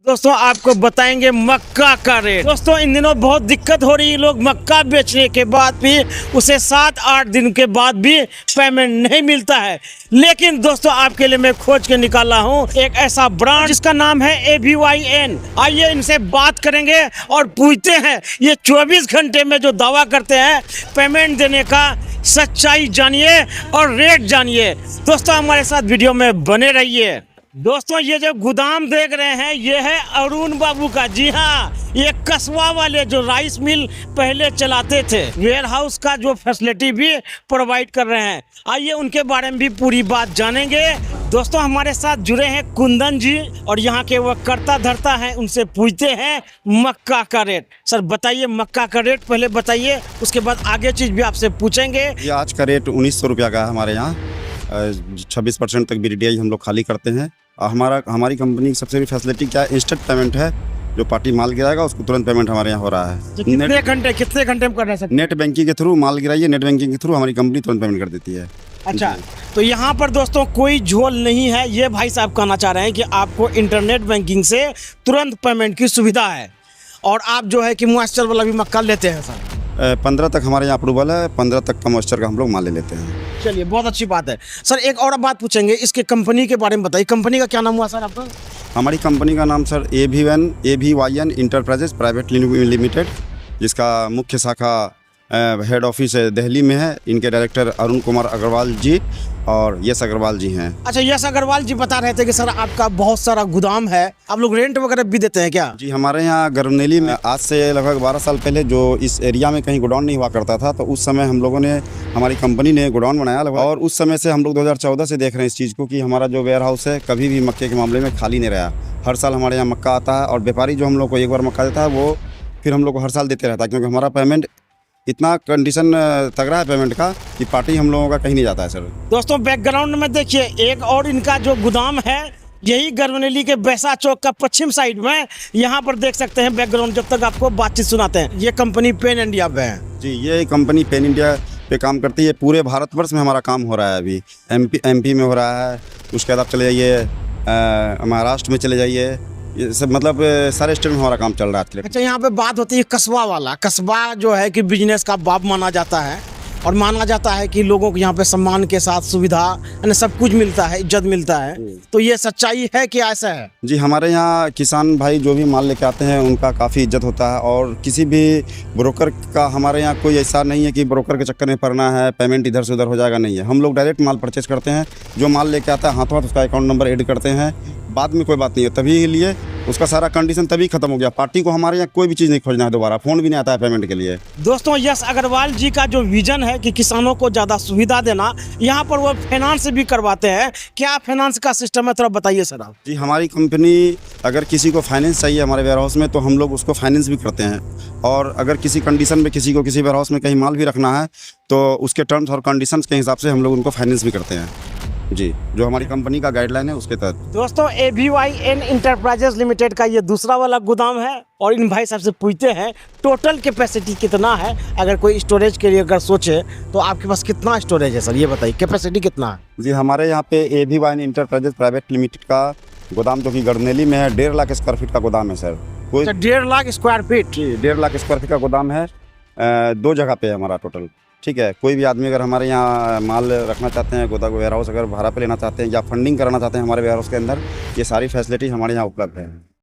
दोस्तों आपको बताएंगे मक्का का रेट। दोस्तों इन दिनों बहुत दिक्कत हो रही है, लोग मक्का बेचने के बाद भी उसे 7-8 दिन के बाद भी पेमेंट नहीं मिलता है। लेकिन दोस्तों आपके लिए मैं खोज के निकाला हूँ एक ऐसा ब्रांड जिसका नाम है AVYN। आइए इनसे बात करेंगे और पूछते हैं ये 24 घंटे में जो दावा करते हैं पेमेंट देने का, सच्चाई जानिए और रेट जानिए। दोस्तों हमारे साथ वीडियो में बने रहिए। दोस्तों ये जो गोदाम देख रहे हैं ये है अरुण बाबू का। जी हाँ, ये कस्बा वाले जो राइस मिल पहले चलाते थे, वेयर हाउस का जो फैसिलिटी भी प्रोवाइड कर रहे हैं। आइए उनके बारे में भी पूरी बात जानेंगे। दोस्तों हमारे साथ जुड़े हैं कुंदन जी और यहाँ के वो करता धरता है, उनसे पूछते हैं मक्का का रेट। सर बताइए मक्का का रेट पहले बताइए, उसके बाद आगे चीज भी आपसे पूछेंगे। ये आज का रेट 1900 रुपया का है हमारे यहाँ। 26% तक BDI हम लोग खाली करते हैं। हमारी कंपनी की सबसे बड़ी फैसिलिटी क्या है, इंस्टेंट पेमेंट है। जो पार्टी माल गिराएगा उसको तुरंत पेमेंट हमारे यहाँ हो रहा है। तो कितने घंटे में कर रहे हैं? नेट बैंकिंग के थ्रू माल गिराइए, नेट बैंकिंग के थ्रू हमारी कंपनी तुरंत पेमेंट कर देती है। अच्छा, तो यहाँ पर दोस्तों कोई झोल नहीं है, ये भाई साहब कहना चाह रहे हैं कि आपको इंटरनेट बैंकिंग से तुरंत पेमेंट की सुविधा है। और आप जो है कि मॉइस्चर वाला भी मक्का लेते हैं सर? 15 तक हमारे यहाँ अप्रूवल है, 15 तक का मॉइस्चर का हम लोग माल ले लेते हैं। चलिए बहुत अच्छी बात है। सर एक और बात पूछेंगे, इसके कंपनी के बारे में बताइए। कंपनी का क्या नाम हुआ सर आपका? हमारी कंपनी का नाम sir AVYN enterprises private limited, जिसका मुख्य शाखा हेड ऑफिस दिल्ली में है। इनके डायरेक्टर अरुण कुमार अग्रवाल जी और यश अग्रवाल जी हैं। अच्छा, यश अग्रवाल जी बता रहे थे कि सर आपका बहुत सारा गोदाम है, आप लोग रेंट वगैरह भी देते हैं क्या? जी, हमारे यहाँ गरनेली में आज से लगभग 12 साल पहले जो इस एरिया में कहीं गोडाउन नहीं हुआ करता था, तो उस समय हम लोगों ने, हमारी कंपनी ने गोडाउन बनाया लगभग। और उस समय से हम लोग 2014 से देख रहे हैं इस चीज़ को कि हमारा जो वेयर हाउस है कभी भी मक्के के मामले में खाली नहीं रहा। हर साल हमारे यहाँ मक्का आता है और व्यापारी जो हम लोग को एक बार मक्का देता है वो फिर हम लोग को हर साल देते रहता है, क्योंकि हमारा पेमेंट इतना कंडीशन तगड़ा है पेमेंट का कि पार्टी हम लोगों का कहीं नहीं जाता है सर। दोस्तों बैकग्राउंड में देखिए एक और इनका जो गोदाम है यही गरनेली के बैसा चौक का पश्चिम साइड में, यहाँ पर देख सकते हैं बैकग्राउंड। जब तक आपको बातचीत सुनाते हैं, ये कंपनी पेन इंडिया पे है। जी, ये कंपनी पेन इंडिया पे काम करती है। पूरे भारतवर्ष में हमारा काम हो रहा है। अभी MP में हो रहा है, उसके बाद आप चले जाइए महाराष्ट्र में चले जाइए, ये सब मतलब सारे स्टेट में हमारा काम चल रहा है। अच्छा, यहाँ पे बात होती है कस्बा वाला। कस्बा जो है कि बिजनेस का बाप माना जाता है और माना जाता है कि लोगों को यहाँ पे सम्मान के साथ सुविधा यानी सब कुछ मिलता है, इज्जत मिलता है। तो ये सच्चाई है कि ऐसा है? जी, हमारे यहाँ किसान भाई जो भी माल लेके आते हैं उनका काफ़ी इज्जत होता है। और किसी भी ब्रोकर का हमारे यहाँ कोई ऐसा नहीं है कि ब्रोकर के चक्कर में पड़ना है, पेमेंट इधर से उधर हो जाएगा, नहीं है। हम लोग डायरेक्ट माल परचेज करते हैं। जो माल लेके आता है हाथों हाथ उसका अकाउंट नंबर ऐड करते हैं, बाद में कोई बात नहीं है। तभी लिए उसका सारा कंडीशन तभी खत्म हो गया। पार्टी को हमारे यहाँ कोई भी चीज़ नहीं खोजना है, दोबारा फ़ोन भी नहीं आता है पेमेंट के लिए। दोस्तों यश अग्रवाल जी का जो विजन है कि किसानों को ज़्यादा सुविधा देना, यहाँ पर वो फाइनेंस भी करवाते हैं। क्या फाइनेंस का सिस्टम है, थोड़ा बताइए सर आप। जी, हमारी कंपनी अगर किसी को फाइनेंस चाहिए हमारे वेयर हाउस में तो हम लोग उसको फाइनेंस भी करते हैं। और अगर किसी कंडीशन में किसी को किसी वेयर हाउस में कहीं माल भी रखना है तो उसके टर्म्स और कंडीशंस के हिसाब से हम लोग उनको फाइनेंस भी करते हैं। जी, जो हमारी कंपनी का गाइडलाइन है उसके तहत। दोस्तों AVYN इंटरप्राइजेस लिमिटेड का ये दूसरा वाला गोदाम है और इन भाई साहब से पूछते हैं टोटल कैपेसिटी कितना है। अगर कोई स्टोरेज के लिए अगर सोचे तो आपके पास कितना स्टोरेज है सर, ये बताइए कैपेसिटी कितना है? जी, हमारे यहाँ पे AVYN इंटरप्राइजेस प्राइवेट लिमिटेड का गोदाम जो कि गरनेली में है 1.5 लाख स्क्वायर फीट का गोदाम है सर। कोई 1.5 लाख स्क्वायर फीट? जी, 1.5 लाख स्क्वायर फीट का गोदाम है। 2 जगह पे है हमारा टोटल। ठीक है, कोई भी आदमी अगर हमारे यहाँ माल रखना चाहते हैं, गोदाम वेयर हाउस अगर भाड़ा पे लेना चाहते हैं या फंडिंग कराना चाहते हैं हमारे वेयर हाउस के अंदर, ये सारी फैसिलिटी हमारे यहाँ उपलब्ध है।